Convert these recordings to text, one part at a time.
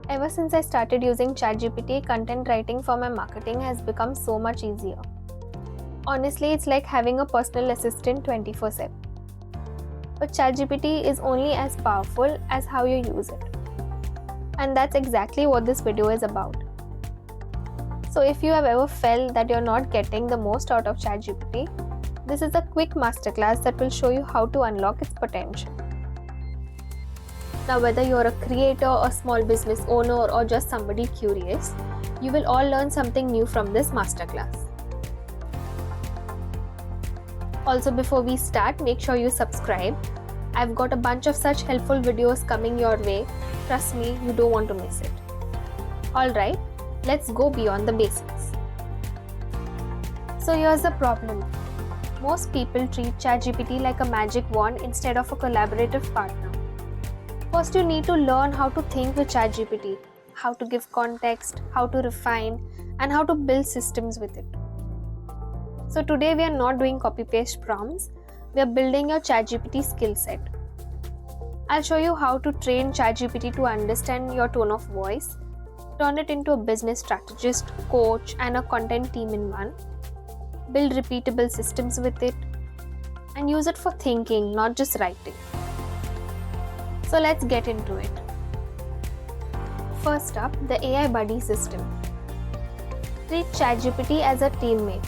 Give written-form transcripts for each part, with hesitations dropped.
Ever since I started using ChatGPT, content writing for my marketing has become so much easier. Honestly, it's like having a personal assistant 24/7. But ChatGPT is only as powerful as how you use it. And that's exactly what this video is about. So if you have ever felt that you're not getting the most out of ChatGPT, this is a quick masterclass that will show you how to unlock its potential. Now, whether you're a creator, a small business owner, or just somebody curious, you will all learn something new from this masterclass. Also, before we start, make sure you subscribe. I've got a bunch of such helpful videos coming your way. Trust me, you don't want to miss it. Alright, let's go beyond the basics. So here's the problem. Most people treat ChatGPT like a magic wand instead of a collaborative partner. First, you need to learn how to think with ChatGPT, how to give context, how to refine, and how to build systems with it. So today we are not doing copy-paste prompts, we are building your ChatGPT skill set. I'll show you how to train ChatGPT to understand your tone of voice, turn it into a business strategist, coach, and a content team in one, build repeatable systems with it, and use it for thinking, not just writing. So let's get into it. First up, the AI Buddy system. Treat ChatGPT as a teammate.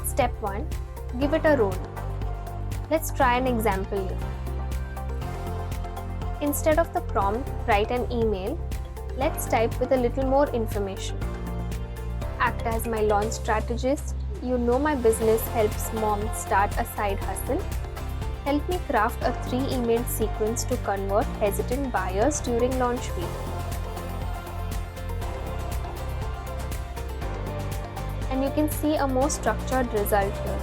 Step 1. Give it a role. Let's try an example here. Instead of the prompt, write an email. Let's type with a little more information. Act as my launch strategist. You know my business helps moms start a side hustle. Help me craft a 3-email sequence to convert hesitant buyers during launch week. And you can see a more structured result here.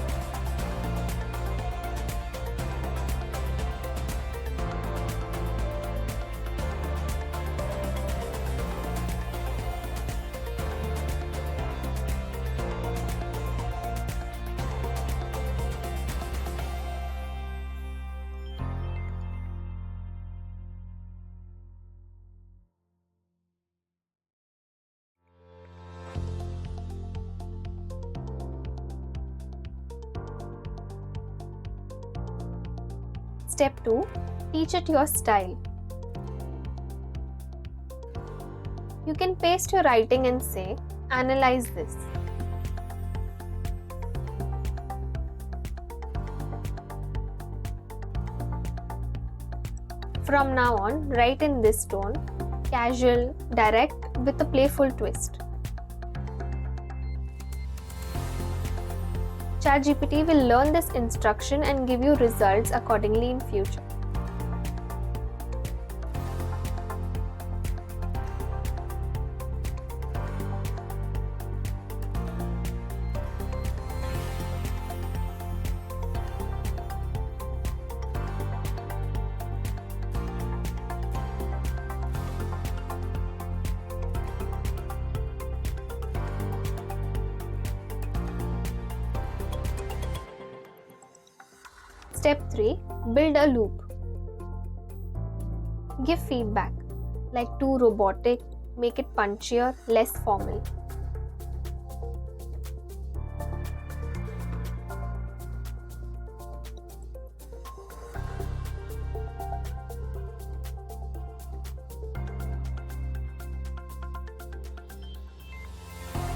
Step 2. Teach it your style. You can paste your writing and say, analyze this. From now on, write in this tone, casual, direct, with a playful twist. ChatGPT will learn this instruction and give you results accordingly in future. Step 3. Build a loop. Give feedback, like too robotic, make it punchier, less formal.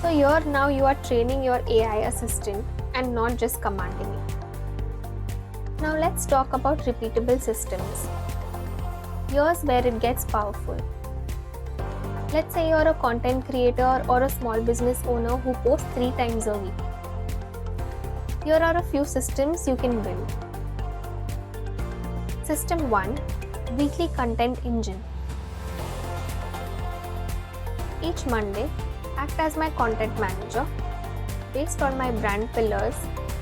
So here now you are training your AI assistant and not just commanding it. Now let's talk about repeatable systems. Here's where it gets powerful. Let's say you're a content creator or a small business owner who posts 3 times a week. Here are a few systems you can build. System 1. Weekly content engine. Each Monday, act as my content manager based on my brand pillars,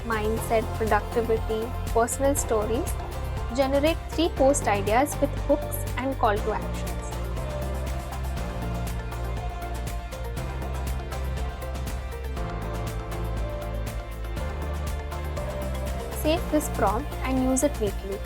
mindset, productivity, personal stories. Generate 3 post ideas with hooks and call to actions. Save this prompt and use it weekly.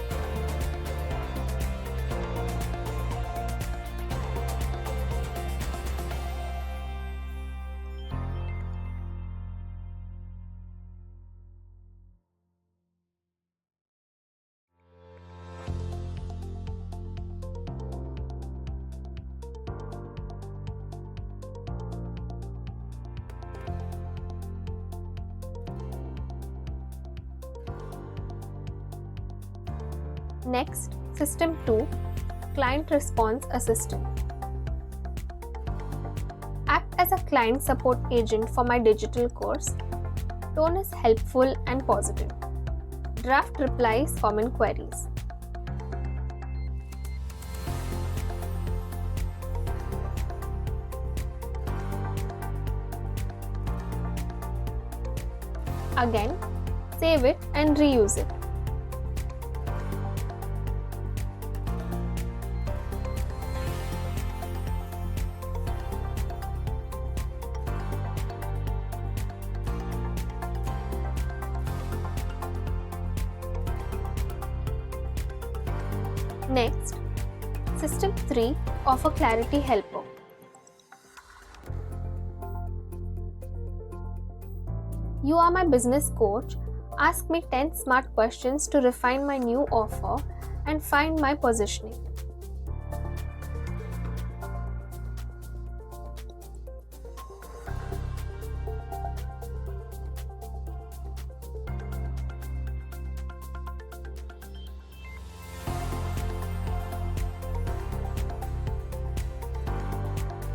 Next, System 2, Client Response Assistant. Act as a client support agent for my digital course. Tone is helpful and positive. Draft replies, common queries. Again, save it and reuse it. Next, System 3, Offer Clarity Helper. You are my business coach. Ask me 10 smart questions to refine my new offer and find my positioning.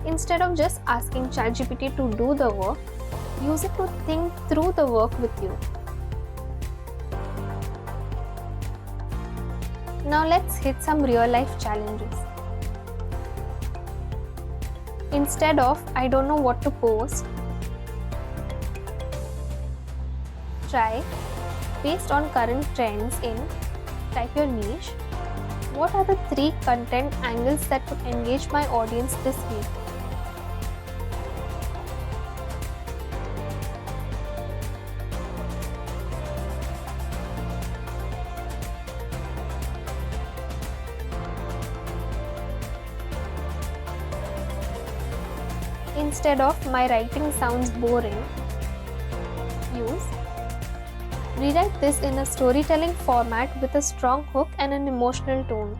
Instead of just asking ChatGPT to do the work, use it to think through the work with you. Now let's hit some real life challenges. Instead of I don't know what to post, try based on current trends in type your niche. What are the 3 content angles that would engage my audience this week? Instead of my writing sounds boring, use rewrite this in a storytelling format with a strong hook and an emotional tone.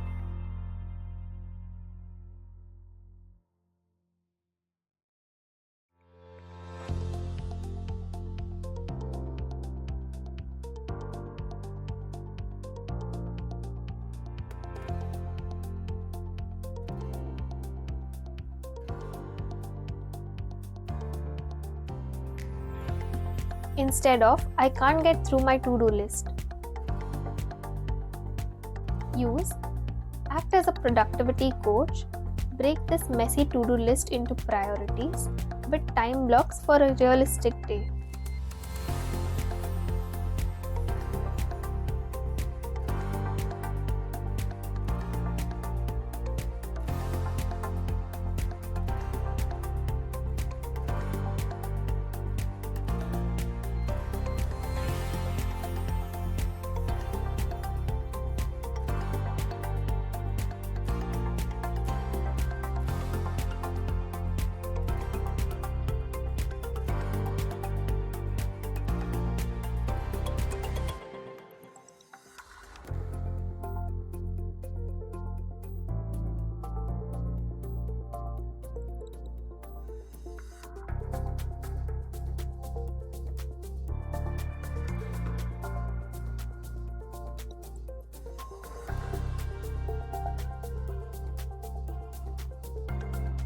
Instead of I can't get through my to-do list, use act as a productivity coach. Break this messy to-do list into priorities with time blocks for a realistic day.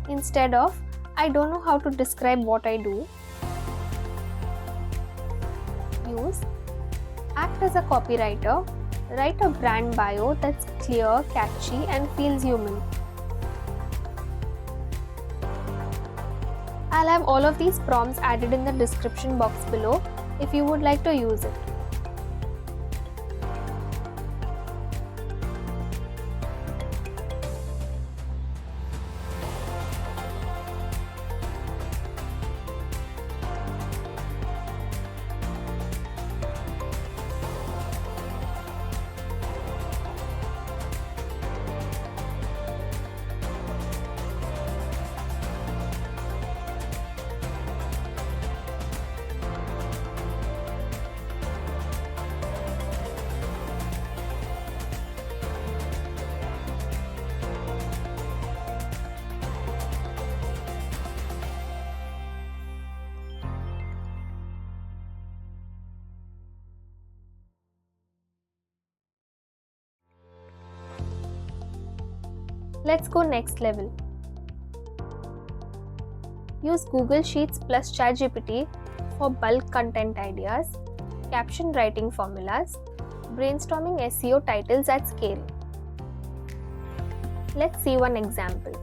Instead of I don't know how to describe what I do, use act as a copywriter. Write a brand bio that's clear, catchy, and feels human. I'll have all of these prompts added in the description box below if you would like to use it. Let's go next level. Use Google Sheets plus ChatGPT for bulk content ideas, caption writing formulas, brainstorming SEO titles at scale. Let's see one example.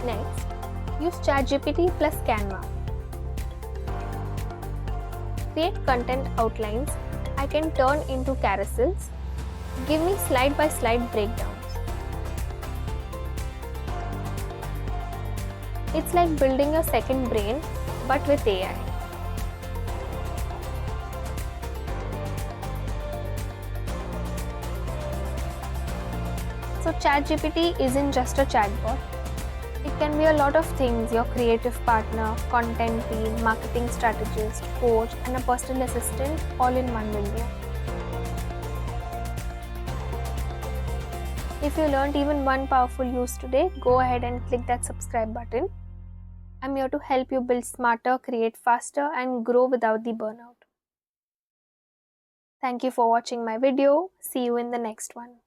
Next, use ChatGPT plus Canva. Create content outlines I can turn into carousels. Give me slide-by-slide breakdowns. It's like building a second brain, but with AI. So ChatGPT isn't just a chatbot. It can be a lot of things: your creative partner, content team, marketing strategist, coach, and a personal assistant all in one window. If you learned even one powerful use today, go ahead and click that subscribe button. I'm here to help you build smarter, create faster, and grow without the burnout. Thank you for watching my video. See you in the next one.